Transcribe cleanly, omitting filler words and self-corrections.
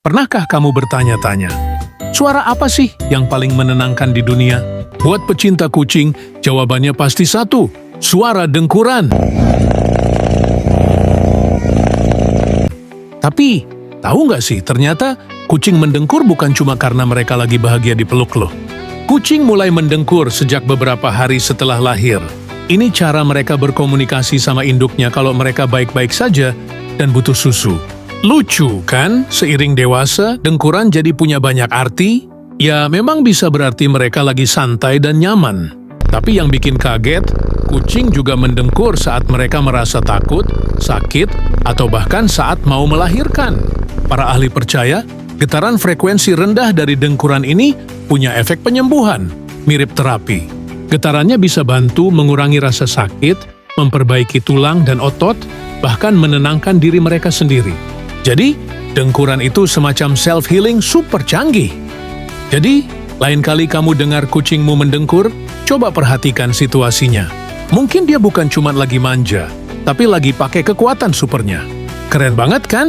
Pernahkah kamu bertanya-tanya, suara apa sih yang paling menenangkan di dunia? Buat pecinta kucing, jawabannya pasti satu, suara dengkuran. Tapi, tahu nggak sih, ternyata kucing mendengkur bukan cuma karena mereka lagi bahagia dipeluk loh. Kucing mulai mendengkur sejak beberapa hari setelah lahir. Ini cara mereka berkomunikasi sama induknya kalau mereka baik-baik saja dan butuh susu. Lucu kan? Seiring dewasa, dengkuran jadi punya banyak arti. Ya, memang bisa berarti mereka lagi santai dan nyaman. Tapi yang bikin kaget, kucing juga mendengkur saat mereka merasa takut, sakit, atau bahkan saat mau melahirkan. Para ahli percaya, getaran frekuensi rendah dari dengkuran ini punya efek penyembuhan, mirip terapi. Getarannya bisa bantu mengurangi rasa sakit, memperbaiki tulang dan otot, bahkan menenangkan diri mereka sendiri. Jadi, dengkuran itu semacam self-healing super canggih. Jadi, lain kali kamu dengar kucingmu mendengkur, coba perhatikan situasinya. Mungkin dia bukan cuma lagi manja, tapi lagi pakai kekuatan supernya. Keren banget kan?